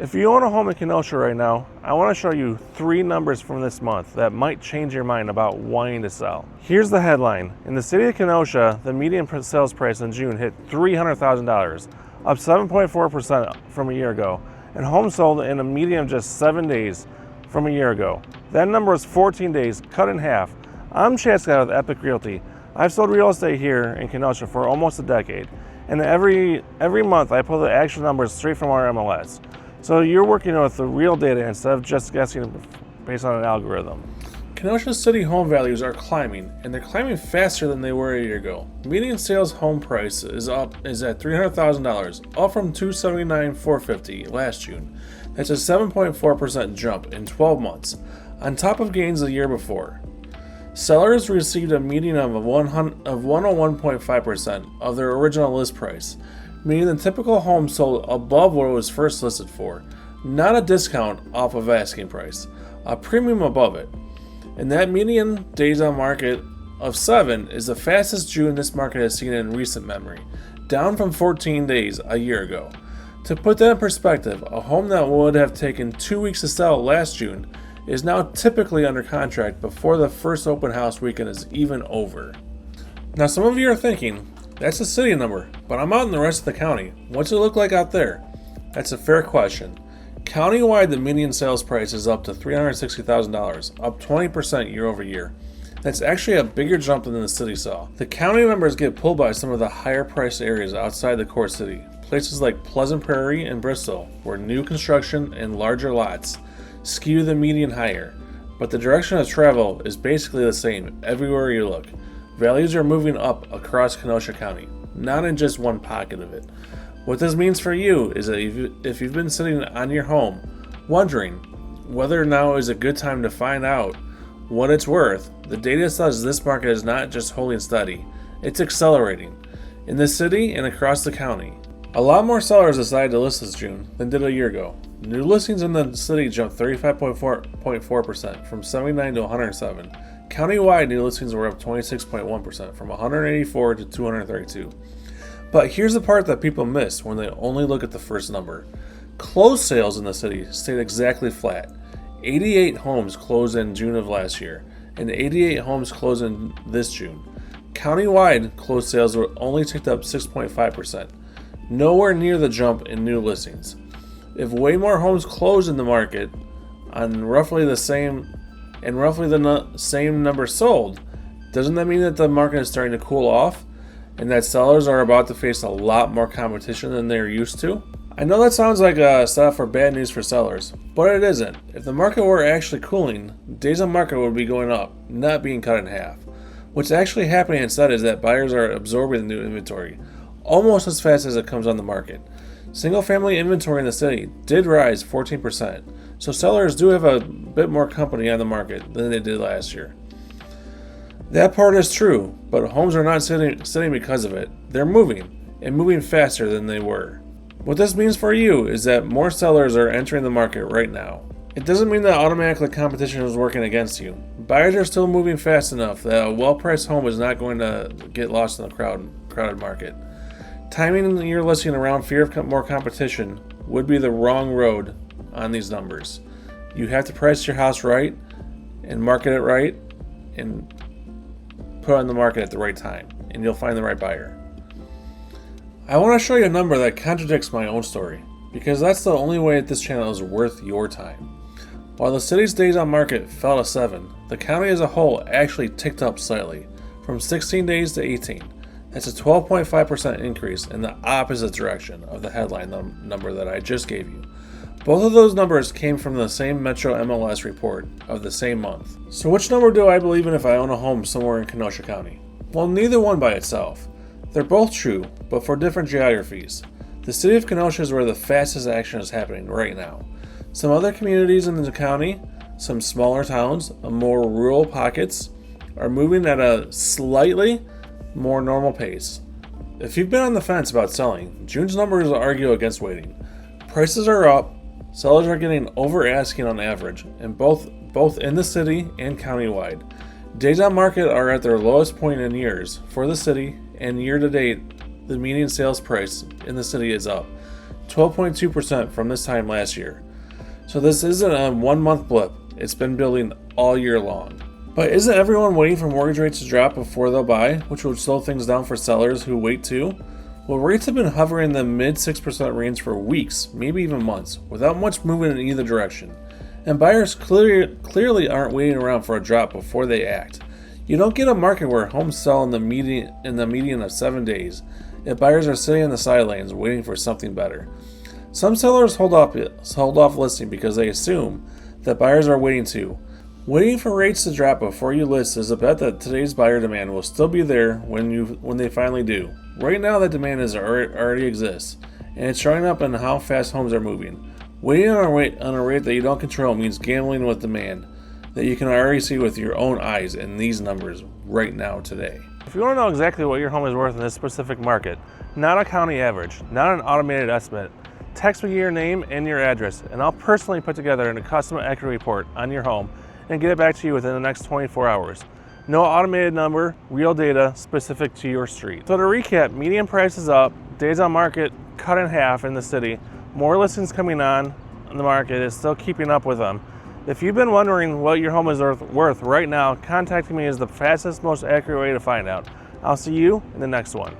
If you own a home in Kenosha right now, I want to show you 3 numbers from this month that might change your mind about wanting to sell. Here's the headline. In the city of Kenosha, the median sales price in June hit $300,000, up 7.4% from a year ago, and homes sold in a median of just 7 days from a year ago. That number is 14 days, cut in half. I'm Chad Scott with Epique Realty. I've sold real estate here in Kenosha for almost a decade, and every month I pull the actual numbers straight from our MLS. So you're working with the real data instead of just guessing based on an algorithm. Kenosha city home values are climbing, and they're climbing faster than they were a year ago. Median sales home price is at $300,000, up from $279,450 last June. That's a 7.4% jump in 12 months, on top of gains the year before. Sellers received a median of 101.5% of their original list price, meaning the typical home sold above what it was first listed for, not a discount off of asking price, a premium above it. And that median days on market of 7 is the fastest June this market has seen in recent memory, down from 14 days a year ago. To put that in perspective, a home that would have taken 2 weeks to sell last June is now typically under contract before the first open house weekend is even over. Now some of you are thinking, that's a city number, but I'm out in the rest of the county. What's it look like out there? That's a fair question. Countywide, the median sales price is up to $360,000, up 20% year over year. That's actually a bigger jump than the city saw. The county numbers get pulled by some of the higher priced areas outside the core city, places like Pleasant Prairie and Bristol, where new construction and larger lots skew the median higher. But the direction of travel is basically the same everywhere you look. Values are moving up across Kenosha County, not in just one pocket of it. What this means for you is that if you've been sitting on your home wondering whether now is a good time to find out what it's worth, the data says this market is not just holding steady, it's accelerating in the city and across the county. A lot more sellers decided to list this June than did a year ago. New listings in the city jumped 35.4% from 79 to 107. Countywide, new listings were up 26.1% from 184 to 232. But here's the part that people miss when they only look at the first number. Closed sales in the city stayed exactly flat. 88 homes closed in June of last year, and 88 homes closed in this June. Countywide, closed sales were only ticked up 6.5%, nowhere near the jump in new listings. If way more homes closed in the market on roughly the same number sold, doesn't that mean that the market is starting to cool off and that sellers are about to face a lot more competition than they're used to? I know that sounds like a setup for bad news for sellers, but it isn't. If the market were actually cooling, days on market would be going up, not being cut in half. What's actually happening instead is that buyers are absorbing the new inventory almost as fast as it comes on the market. Single-family inventory in the city did rise 14%, so sellers do have a bit more company on the market than they did last year. That part is true, but homes are not sitting because of it. They're moving, and moving faster than they were. What this means for you is that more sellers are entering the market right now. It doesn't mean that automatically competition is working against you. Buyers are still moving fast enough that a well-priced home is not going to get lost in the crowded market. Timing your listing around fear of more competition would be the wrong road on these numbers. You have to price your house right and market it right and put it on the market at the right time, and you'll find the right buyer. I want to show you a number that contradicts my own story, because that's the only way that this channel is worth your time. While the city's days on market fell to 7, the county as a whole actually ticked up slightly, from 16 days to 18. That's a 12.5% increase in the opposite direction of the headline number that I just gave you. Both of those numbers came from the same Metro MLS report of the same month. So which number do I believe in if I own a home somewhere in Kenosha County? Well, neither one by itself. They're both true, but for different geographies. The city of Kenosha is where the fastest action is happening right now. Some other communities in the county, some smaller towns, more rural pockets, are moving at a slightly more normal pace. If you've been on the fence about selling, June's numbers argue against waiting. Prices are up, sellers are getting over asking on average, and both in the city and countywide. Days on market are at their lowest point in years for the city, and year to date, the median sales price in the city is up 12.2% from this time last year. So this isn't a 1 month blip, it's been building all year long. But isn't everyone waiting for mortgage rates to drop before they'll buy, which would slow things down for sellers who wait too? Well, rates have been hovering in the mid 6% range for weeks, maybe even months, without much movement in either direction. And buyers clearly aren't waiting around for a drop before they act. You don't get a market where homes sell in the median of 7 days if buyers are sitting on the sidelines waiting for something better. Some sellers hold off listing because they assume that buyers are waiting too. Waiting for rates to drop before you list is a bet that today's buyer demand will still be there when they finally do. Right now, that demand already exists, and it's showing up in how fast homes are moving. Waiting on a rate that you don't control means gambling with demand that you can already see with your own eyes in these numbers right now today. If you want to know exactly what your home is worth in this specific market, not a county average, not an automated estimate, text me your name and your address, and I'll personally put together a custom accurate report on your home and get it back to you within the next 24 hours. No automated number, real data specific to your street. So to recap, median price is up, days on market cut in half in the city, more listings coming on the market is still keeping up with them. If you've been wondering what your home is worth right now, contacting me is the fastest, most accurate way to find out. I'll see you in the next one.